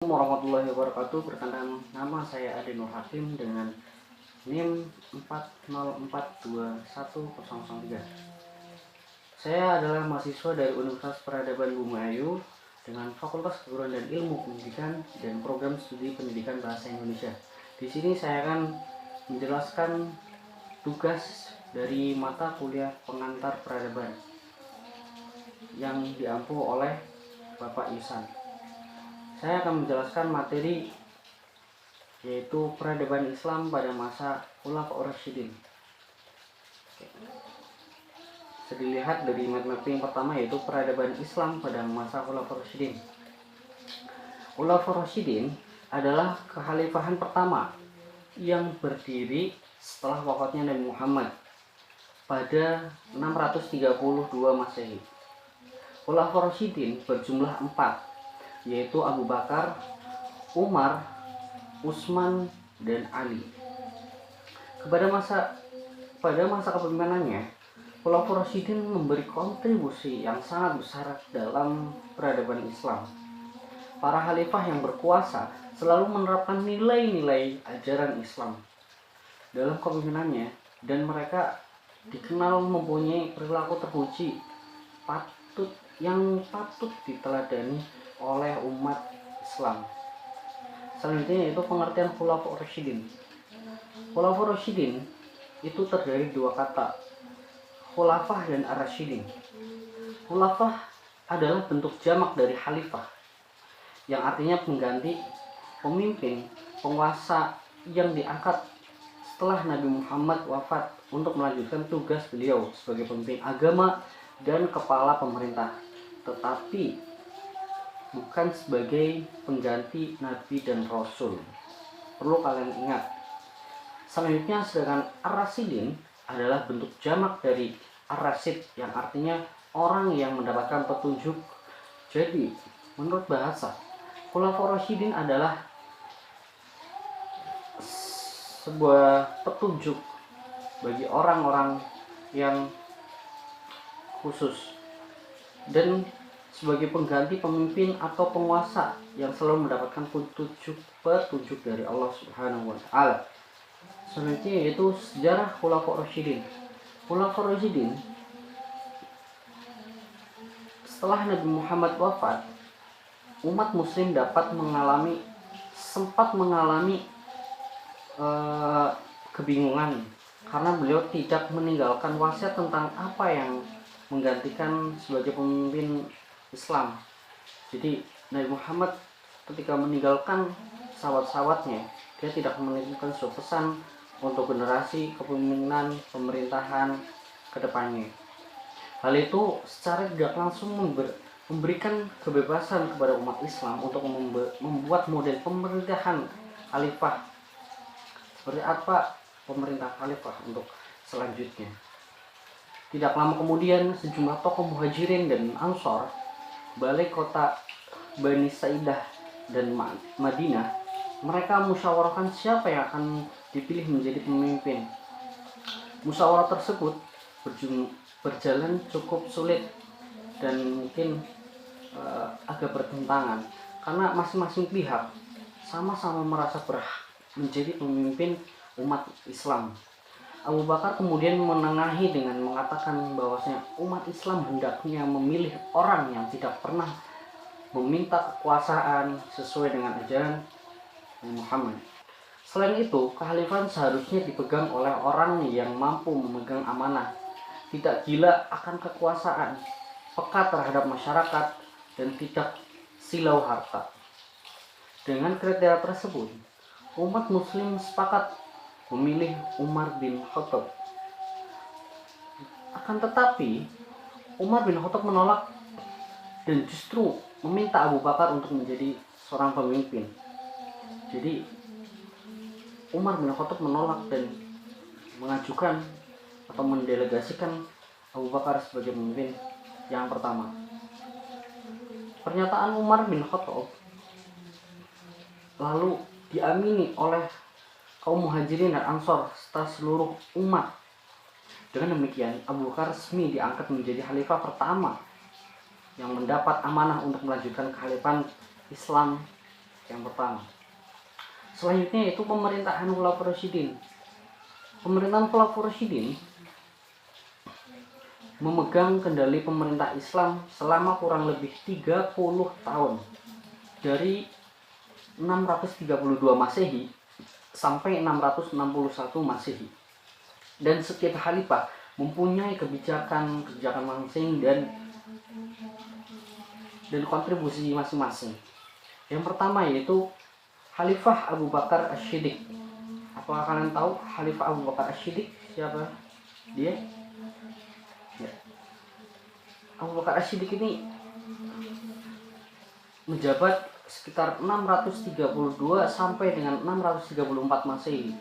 Assalamualaikum warahmatullahi wabarakatuh. Perkenalkan, nama saya Ade Nur Hakim dengan NIM 4042103. Saya adalah mahasiswa dari Universitas Peradaban Bumayu dengan Fakultas Keguruan dan Ilmu Pendidikan dan Program Studi Pendidikan Bahasa Indonesia. Di sini saya akan menjelaskan tugas dari mata kuliah pengantar peradaban yang diampu oleh Bapak Yusan. Saya akan menjelaskan materi yaitu peradaban Islam pada masa Khulafaur Rasyidin. Bisa dilihat dari mapping pertama yaitu peradaban Islam pada masa Khulafaur Rasyidin. Khulafaur Rasyidin adalah kekhalifahan pertama yang berdiri setelah wafatnya Nabi Muhammad pada 632 Masehi. Khulafaur Rasyidin berjumlah 4, yaitu Abu Bakar, Umar, Utsman, dan Ali. Pada masa kepemimpinannya, Khulafaur Rasyidin memberi kontribusi yang sangat besar dalam peradaban Islam. Para khalifah yang berkuasa selalu menerapkan nilai-nilai ajaran Islam dalam kepemimpinannya, dan mereka dikenal mempunyai perilaku terpuji yang patut diteladani oleh umat Islam. Selanjutnya yaitu pengertian Khulafaur Rasyidin. Khulafaur Rasyidin itu terdiri dua kata, khulafah dan ar-rasyidin. Khulafah adalah bentuk jamak dari khalifah, yang artinya pengganti, pemimpin, penguasa yang diangkat setelah Nabi Muhammad wafat untuk melanjutkan tugas beliau sebagai pemimpin agama dan kepala pemerintah, tetapi bukan sebagai pengganti Nabi dan Rasul. Perlu kalian ingat. Selanjutnya, sedangkan ar-rasyidin adalah bentuk jamak dari ar-rasyid, yang artinya orang yang mendapatkan petunjuk. Jadi, menurut bahasa, Khulafaur Rasyidin adalah sebuah petunjuk bagi orang-orang yang khusus dan sebagai pengganti pemimpin atau penguasa yang selalu mendapatkan petunjuk dari Allah Subhanahu wa taala. Selanjutnya yaitu sejarah Khulafaur Rasyidin. Khulafaur Rasyidin setelah Nabi Muhammad wafat, umat muslim sempat mengalami kebingungan karena beliau tidak meninggalkan wasiat tentang apa yang menggantikan sebagai pemimpin Islam. Jadi Nabi Muhammad ketika meninggalkan sahabat-sahabatnya, dia tidak menitipkan suatu pesan untuk generasi kepemimpinan pemerintahan ke depannya. Hal itu secara tidak langsung memberikan kebebasan kepada umat Islam untuk membuat model pemerintahan khalifah. Seperti apa pemerintah khalifah untuk selanjutnya. Tidak lama kemudian, sejumlah tokoh muhajirin dan ansor balik kota Bani Saidah dan Madinah, mereka musyawarahkan siapa yang akan dipilih menjadi pemimpin. Musyawarah tersebut berjalan cukup sulit dan mungkin agak bertentangan karena masing-masing pihak sama-sama merasa berhak menjadi pemimpin umat Islam. Abu Bakar kemudian menengahi dengan mengatakan bahwasanya umat Islam hendaknya memilih orang yang tidak pernah meminta kekuasaan sesuai dengan ajaran Muhammad. Selain itu, kekhalifahan seharusnya dipegang oleh orang yang mampu memegang amanah, tidak gila akan kekuasaan, peka terhadap masyarakat, dan tidak silau harta. Dengan kriteria tersebut, umat muslim sepakat memilih Umar bin Khattab. Akan tetapi, Umar bin Khattab menolak dan justru meminta Abu Bakar untuk menjadi seorang pemimpin. Jadi, Umar bin Khattab menolak dan mengajukan atau mendelegasikan Abu Bakar sebagai pemimpin yang pertama. Pernyataan Umar bin Khattab lalu diamini oleh kaum muhajirin dan ansor serta seluruh umat. Dengan demikian, Abu Bakar resmi diangkat menjadi khalifah pertama yang mendapat amanah untuk melanjutkan kekhalifahan Islam yang pertama. Selanjutnya yaitu pemerintahan Khulafaur Rasyidin. Pemerintahan Khulafaur Rasyidin memegang kendali pemerintah Islam selama kurang lebih 30 tahun, dari 632 Masehi sampai 661 Masehi. Dan setiap khalifah mempunyai kebijakan masing dan kontribusi masing-masing. Yang pertama yaitu Khalifah Abu Bakar Asy-Syiddiq. Apakah kalian tahu Khalifah Abu Bakar Asy-Syiddiq siapa dia? Ya. Abu Bakar Asy-Syiddiq ini menjabat sekitar 632 sampai dengan 634 Masehi.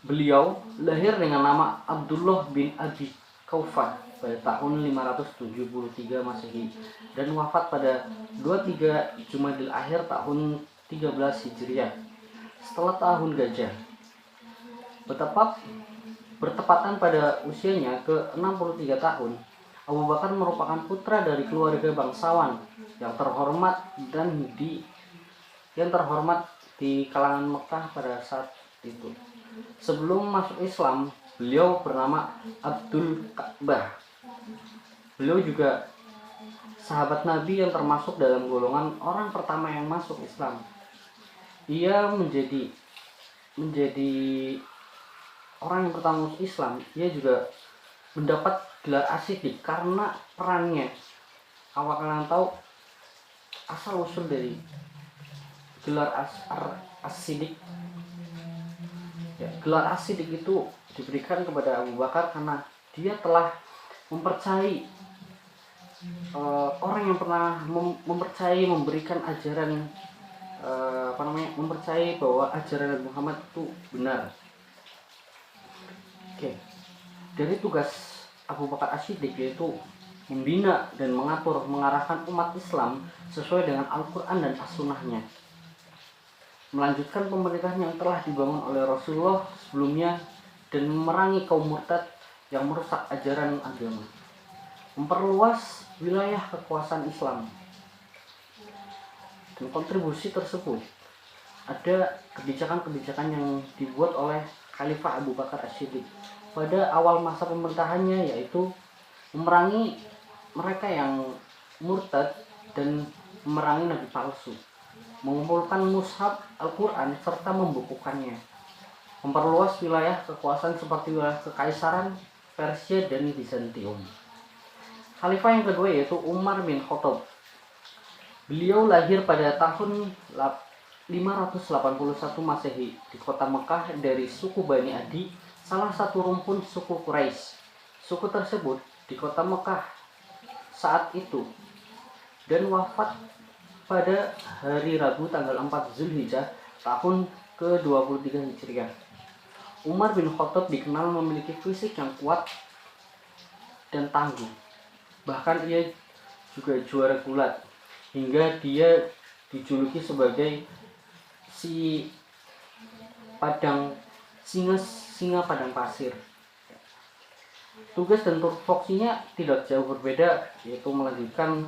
Beliau lahir dengan nama Abdullah bin Abi Qaufah pada tahun 573 Masehi dan wafat pada 23 Jumadil Akhir tahun 13 Hijriah setelah tahun gajah. Bertepatan pada usianya ke-63 tahun, Abu Bakar merupakan putra dari keluarga bangsawan yang terhormat di kalangan Mekah pada saat itu. Sebelum masuk Islam, beliau bernama Abdul Ka'bah. Beliau juga sahabat Nabi yang termasuk dalam golongan orang pertama yang masuk Islam. Ia menjadi orang yang pertama masuk Islam. Ia juga mendapat gelar As-Siddiq karena perannya. Awal kalian tahu asal usul dari gelar As-Siddiq? Ya, gelar As-Siddiq itu diberikan kepada Abu Bakar karena dia telah mempercayai orang yang pernah memberikan ajaran mempercayai bahwa ajaran Nabi Muhammad itu benar. Oke. Dari tugas Abu Bakar As-Siddiq yaitu membina dan mengarahkan umat Islam sesuai dengan Al-Quran dan As-Sunnahnya, melanjutkan pemerintahan yang telah dibangun oleh Rasulullah sebelumnya dan memerangi kaum murtad yang merusak ajaran agama, memperluas wilayah kekuasaan Islam. Dan kontribusi tersebut ada kebijakan-kebijakan yang dibuat oleh Khalifah Abu Bakar As-Siddiq pada awal masa pemerintahannya, yaitu memerangi mereka yang murtad dan memerangi nabi palsu, mengumpulkan mushaf Al-Quran serta membukukannya, memperluas wilayah kekuasaan seperti wilayah Kekaisaran Persia dan Bizantium. Khalifah yang kedua yaitu Umar bin Khattab. Beliau lahir pada tahun 581 Masehi di kota Mekah dari suku Bani Adi, salah satu rumpun suku Quraisy. Suku tersebut di kota Mekah saat itu, dan wafat pada hari Rabu tanggal 4 Zulhijjah tahun ke-23 Hijriah. Umar bin Khattab dikenal memiliki fisik yang kuat dan tangguh. Bahkan ia juga juara gulat, hingga dia dijuluki sebagai singa padang pasir. Tugas dan tupoksinya tidak jauh berbeda, yaitu melanjutkan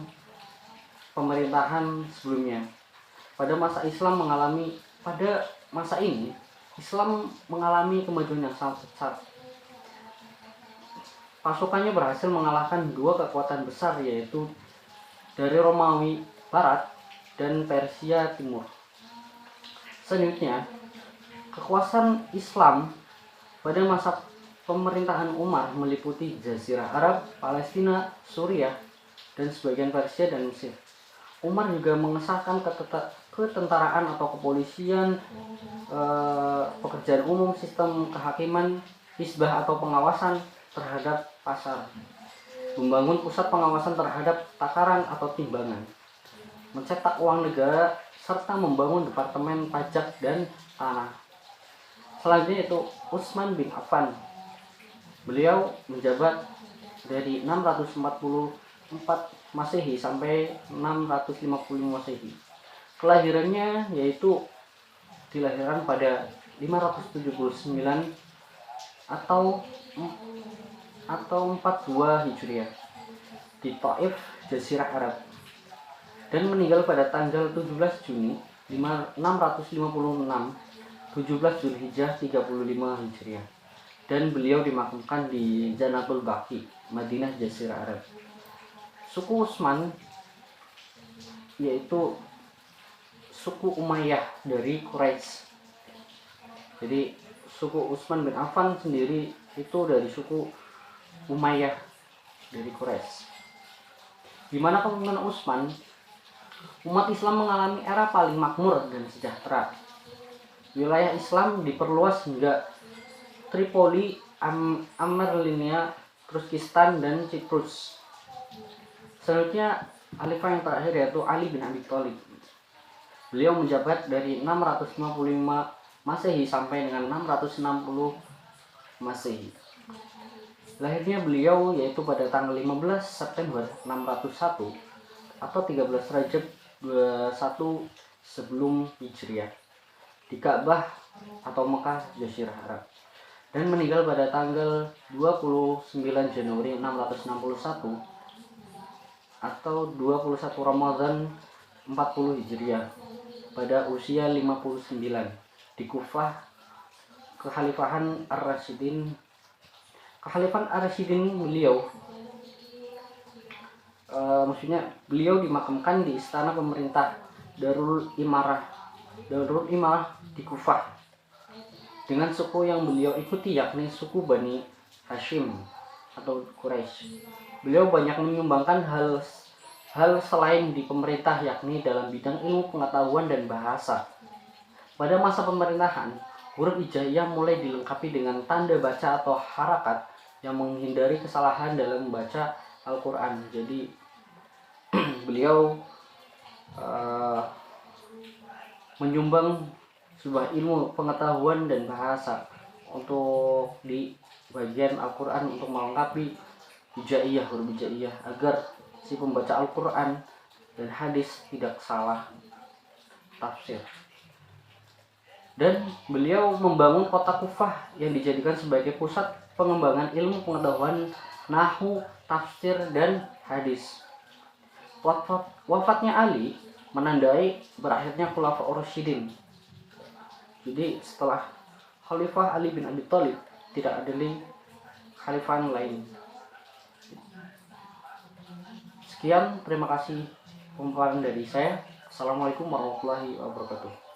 pemerintahan sebelumnya. Pada masa ini Islam mengalami kemajuan yang sangat besar. Pasukannya berhasil mengalahkan dua kekuatan besar, yaitu dari Romawi Barat dan Persia Timur. Selanjutnya, kekuasaan Islam pada masa pemerintahan Umar meliputi Jazirah Arab, Palestina, Suriah, dan sebagian Persia dan Mesir. Umar juga mengesahkan ketentaraan atau kepolisian, pekerjaan umum, sistem kehakiman, hisbah atau pengawasan terhadap pasar, membangun pusat pengawasan terhadap takaran atau timbangan, mencetak uang negara, serta membangun departemen pajak dan tanah. Selanjutnya itu Utsman bin Affan. Beliau menjabat dari 644 Masehi sampai 650 Masehi. Kelahirannya yaitu dilahirkan pada 579 atau 42 Hijriah di Taif, Jazirah Arab, dan meninggal pada tanggal 17 Juni 656 17 Zulhijjah 35 Hijriah, dan beliau dimakamkan di Janatul Baqi, Madinah Jazirah Arab. Suku Utsman yaitu suku Umayyah dari Quraisy. Jadi suku Utsman bin Affan sendiri itu dari suku Umayyah dari Quraisy. Di mana kepemimpinan Utsman, umat Islam mengalami era paling makmur dan sejahtera. Wilayah Islam diperluas hingga Tripoli, Amerlinia, Turkistan, dan Ciprus. Selanjutnya khalifah yang terakhir yaitu Ali bin Abi Thalib. Beliau menjabat dari 655 Masehi sampai dengan 660 Masehi. Lahirnya beliau yaitu pada tanggal 15 September 601 atau 13 Rajab 21 sebelum Hijriah di Ka'bah atau Mekah Jazirah Arab, dan meninggal pada tanggal 29 Januari 661 atau 21 Ramadan 40 Hijriah pada usia 59 di Kufah. Kekhalifahan Ar-Rasyidin beliau maksudnya beliau dimakamkan di istana pemerintah Darul Imarah di Kufah dengan suku yang beliau ikuti, yakni suku Bani Hashim atau Quraisy. Beliau banyak menyumbangkan hal selain di pemerintah, yakni dalam bidang ilmu pengetahuan dan bahasa. Pada masa pemerintahan, huruf hijaiyah mulai dilengkapi dengan tanda baca atau harakat yang menghindari kesalahan dalam membaca Al-Quran. Jadi beliau menyumbang sebuah ilmu pengetahuan dan bahasa untuk di bagian Al-Quran untuk melengkapi hijaiyah, huruf hijaiyah, agar si pembaca Al-Quran dan hadis tidak salah tafsir. Dan beliau membangun kota Kufah yang dijadikan sebagai pusat pengembangan ilmu pengetahuan nahwu, tafsir, dan hadis. Wafatnya Ali menandai berakhirnya Khulafaur Rasyidin. Jadi setelah Khalifah Ali bin Abi Thalib tidak ada lagi khalifah lain. Sekian, terima kasih pemaparan dari saya. Assalamualaikum warahmatullahi wabarakatuh.